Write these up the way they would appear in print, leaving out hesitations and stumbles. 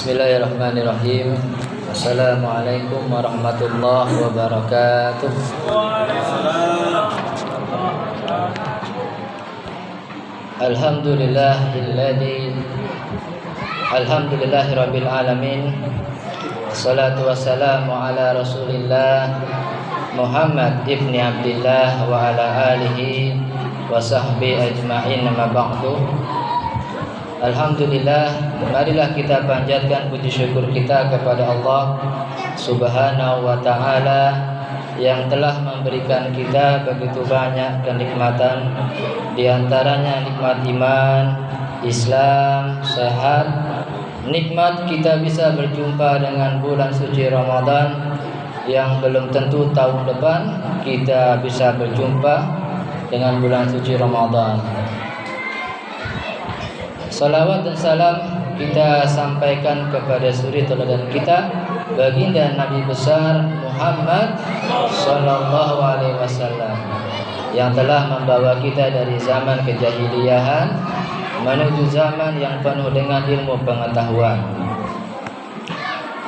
Bismillahirrahmanirrahim. Assalamualaikum warahmatullahi wabarakatuh. Alhamdulillahirabbil alamin. Wassalatu wassalamu ala Rasulillah Muhammad ibni Abdillah wa ala alihi wa sahbihi ajma'in, amma ba'du. Alhamdulillah, marilah kita panjatkan puji syukur kita kepada Allah Subhanahu wa ta'ala yang telah memberikan kita begitu banyak kenikmatan, di antaranya nikmat iman, Islam, sehat, nikmat kita bisa berjumpa dengan bulan suci Ramadan yang belum tentu tahun depan kita bisa berjumpa dengan bulan suci Ramadan. Salawat dan salam kita sampaikan kepada suri teladan kita, baginda Nabi besar Muhammad sallallahu alaihi wasallam, yang telah membawa kita dari zaman kejahiliahan menuju zaman yang penuh dengan ilmu pengetahuan.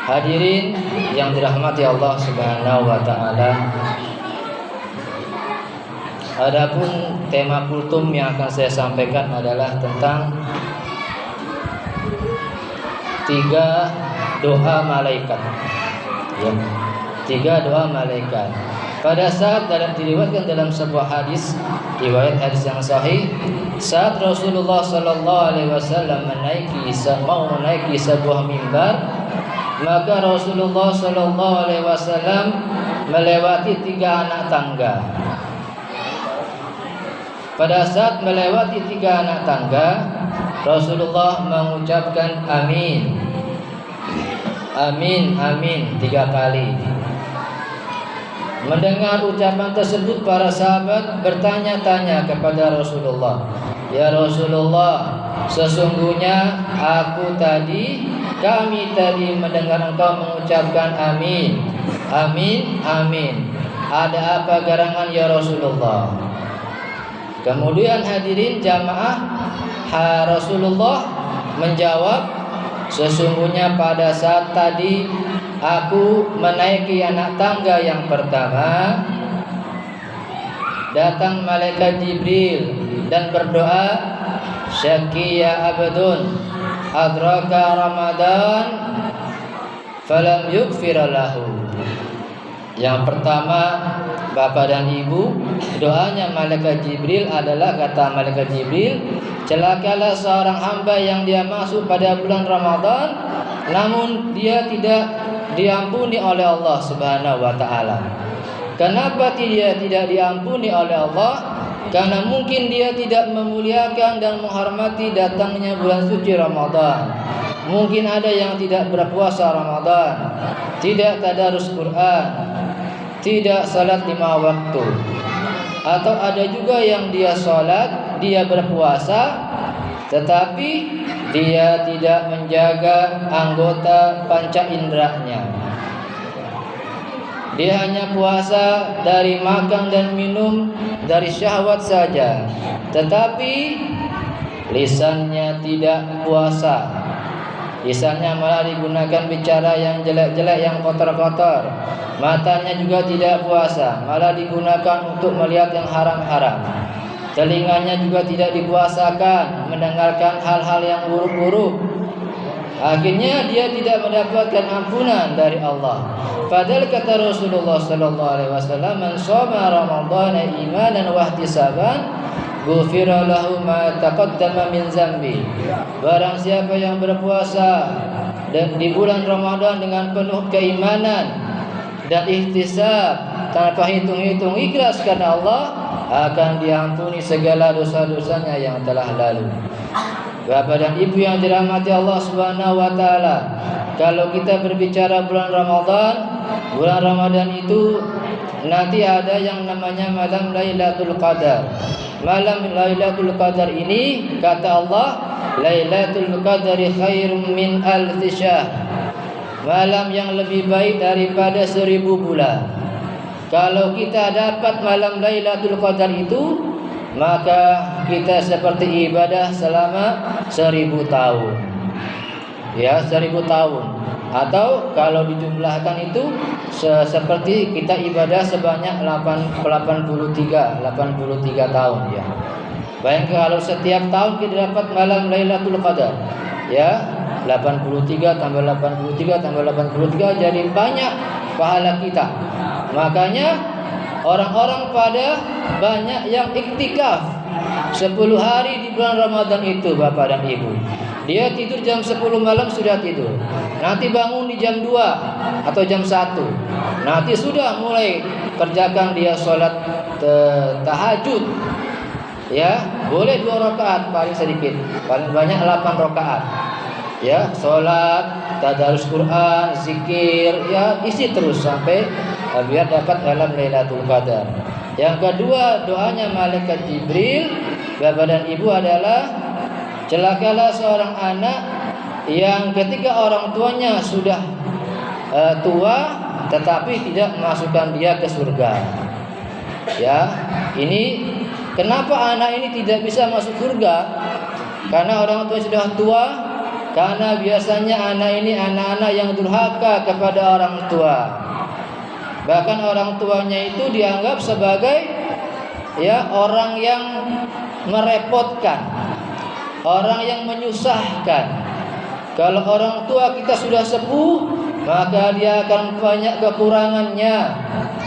Hadirin yang dirahmati Allah Subhanahu wa ta'ala, adapun tema kultum yang akan saya sampaikan adalah tentang 3 doa malaikat. Ya, 3 doa malaikat. Pada saat diriwayatkan dalam sebuah hadis, riwayat hadis yang sahih, saat Rasulullah sallallahu alaihi wasallam mau menaiki sebuah mimbar, maka Rasulullah sallallahu alaihi wasallam melewati 3 anak tangga. Pada saat melewati 3 anak tangga, Rasulullah mengucapkan amin, amin, amin 3 kali. Mendengar ucapan tersebut, para sahabat bertanya-tanya kepada Rasulullah, "Ya Rasulullah, sesungguhnya kami tadi mendengar engkau mengucapkan amin, amin, amin. Ada apa gerangan ya Rasulullah?" Kemudian hadirin jamaah, Rasulullah menjawab, "Sesungguhnya pada saat tadi aku menaiki anak tangga yang pertama, datang malaikat Jibril dan berdoa, 'Syaqiya abdun adraka Ramadan falam yughfir lahu.'" Yang pertama, Bapak dan Ibu, doanya malaikat Jibril adalah, kata malaikat Jibril, "Celakalah seorang hamba yang dia masuk pada bulan Ramadan namun dia tidak diampuni oleh Allah Subhanahu wa ta'ala." Kenapa dia tidak diampuni oleh Allah? Karena mungkin dia tidak memuliakan dan menghormati datangnya bulan suci Ramadan. Mungkin ada yang tidak berpuasa Ramadan, tidak tadarus Quran, tidak salat 5 waktu. Atau ada juga yang dia salat, dia berpuasa, tetapi dia tidak menjaga anggota panca inderanya. Dia hanya puasa dari makan dan minum, dari syahwat saja, tetapi lisannya tidak puasa. Lisannya malah digunakan bicara yang jelek-jelek, yang kotor-kotor. Matanya juga tidak puasa, malah digunakan untuk melihat yang haram-haram. Telinganya juga tidak dipuasakan, mendengarkan hal-hal yang buruk-buruk. Akhirnya dia tidak mendapatkan ampunan dari Allah. Padahal kata Rasulullah sallallahu alaihi wasallam, "Man shoma Ramadhana imanan wa ihtisaban, ghufira lahu ma taqaddama min zambi." Barang siapa yang berpuasa dan di bulan Ramadan dengan penuh keimanan dan ihtisab, tanpa hitung-hitung, ikhlas karena Allah, akan diampuni segala dosa-dosanya yang telah lalu. Bapak dan Ibu yang dirahmati Allah Subhanahu wa ta'ala, kalau kita berbicara bulan Ramadan itu nanti ada yang namanya malam Lailatul Qadar. Malam Lailatul Qadar ini, kata Allah, "Lailatul Qadari khairum min alfi syahr." Malam yang lebih baik daripada 1000 bulan. Kalau kita dapat malam Lailatul Qadar itu, maka kita seperti ibadah selama 1000 tahun. ya 1000 tahun. Atau kalau dijumlahkan itu seperti kita ibadah sebanyak 83 tahun ya. Bayangkan kalau setiap tahun kita dapat malam Lailatul Qadar, ya 83 tambah 83 tambah 83 jadi banyak pahala kita. Makanya orang-orang pada banyak yang iktikaf 10 hari di bulan Ramadan itu, Bapak dan Ibu. Dia tidur jam 10 malam sudah tidur. Nanti bangun di jam 2 atau jam 1. Nanti sudah mulai kerjakan dia sholat tahajud. Ya, boleh 2 rakaat paling sedikit, paling banyak 8 rakaat. Ya, sholat, tadarus Quran, zikir, ya isi terus sampai biar dapat dalam Lailatul Qadar. Yang kedua, doanya malaikat Jibril, Bapak dan Ibu, adalah celakalah seorang anak yang ketika orang tuanya sudah tua tetapi tidak memasukkan dia ke surga. Ya, ini kenapa anak ini tidak bisa masuk surga? Karena orang tua sudah tua. Karena biasanya anak ini anak-anak yang durhaka kepada orang tua. Bahkan orang tuanya itu dianggap sebagai ya orang yang merepotkan, orang yang menyusahkan. Kalau orang tua kita sudah sepuh, maka dia akan banyak kekurangannya.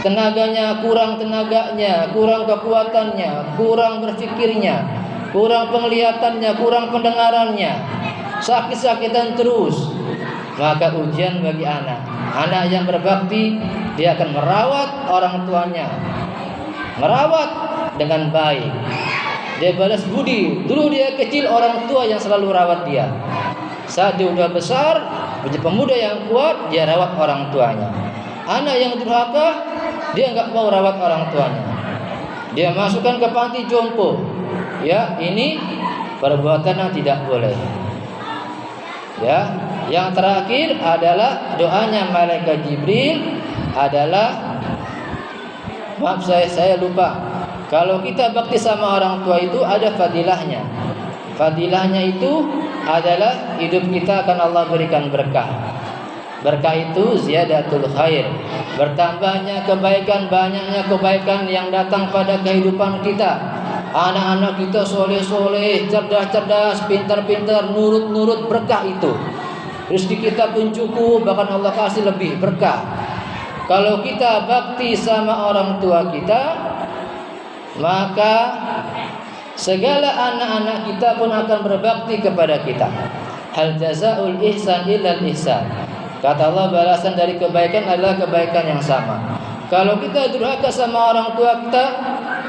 Tenaganya kurang tenaganya, kurang kekuatannya, kurang berfikirnya, kurang penglihatannya, kurang pendengarannya. Sakit-sakitan terus. Maka ujian bagi anak. Anak yang berbakti, dia akan merawat orang tuanya, merawat dengan baik. Dia balas budi. Dulu dia kecil, orang tua yang selalu rawat dia. Saat dia sudah besar, menjadi pemuda yang kuat, dia rawat orang tuanya. Anak yang durhaka, dia enggak mau rawat orang tuanya. Dia masukkan ke panti jompo. Ya, ini perbuatan yang tidak boleh. Ya, yang terakhir adalah doanya malaikat Jibril adalah, maaf saya lupa. Kalau kita bakti sama orang tua itu ada fadilahnya. Fadilahnya itu adalah hidup kita akan Allah berikan berkah. Berkah itu ziyadatul khair, bertambahnya kebaikan, banyaknya kebaikan yang datang pada kehidupan kita. Anak-anak kita soleh-soleh, cerdas-cerdas, pintar-pintar, nurut-nurut, berkah itu. Rezeki kita pun cukup, bahkan Allah kasih lebih berkah. Kalau kita bakti sama orang tua kita, maka segala anak-anak kita pun akan berbakti kepada kita. Hal jazaul ihsan illal ihsan. Kata Allah, balasan dari kebaikan adalah kebaikan yang sama. Kalau kita durhaka sama orang tua kita,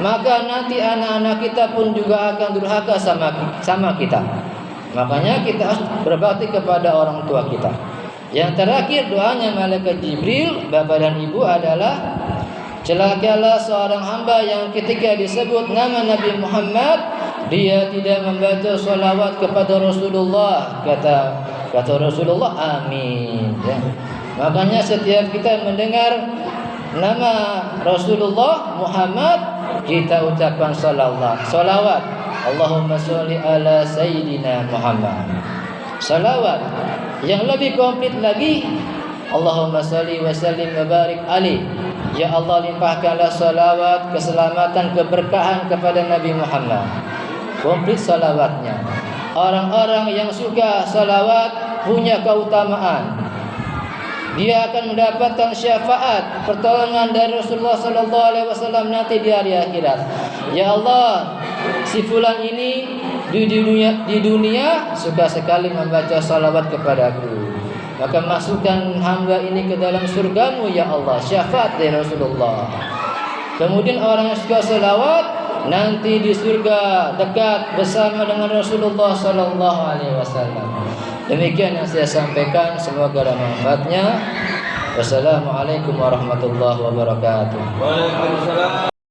maka nanti anak-anak kita pun juga akan durhaka sama kita. Makanya kita harus berbakti kepada orang tua kita. Yang terakhir doanya malaikat Jibril, Bapak dan Ibu, adalah celakalah seorang hamba yang ketika disebut nama Nabi Muhammad, dia tidak membaca salawat kepada Rasulullah. Kata Rasulullah, amin. Ya. Makanya setiap kita mendengar nama Rasulullah Muhammad, kita ucapkan salawat. Allahumma sholli ala Sayyidina Muhammad. Salawat yang lebih komplit lagi, Allahumma sholli wa sallim wa barik alaihi. Ya Allah, limpahkanlah salawat, keselamatan, keberkahan kepada Nabi Muhammad. Komplit salawatnya. Orang-orang yang suka salawat punya keutamaan. Dia akan mendapatkan syafaat, pertolongan dari Rasulullah SAW nanti di hari akhirat. Ya Allah, si fulan ini di dunia suka sekali membaca salawat kepadaku. Maka masukkan hamba ini ke dalam surgamu ya Allah, syafaat dari Rasulullah. Kemudian orang yang suka salawat nanti di surga dekat bersama dengan Rasulullah SAW. Demikian yang saya sampaikan, semoga ada manfaatnya. Wassalamualaikum warahmatullahi wabarakatuh. Waalaikumsalam.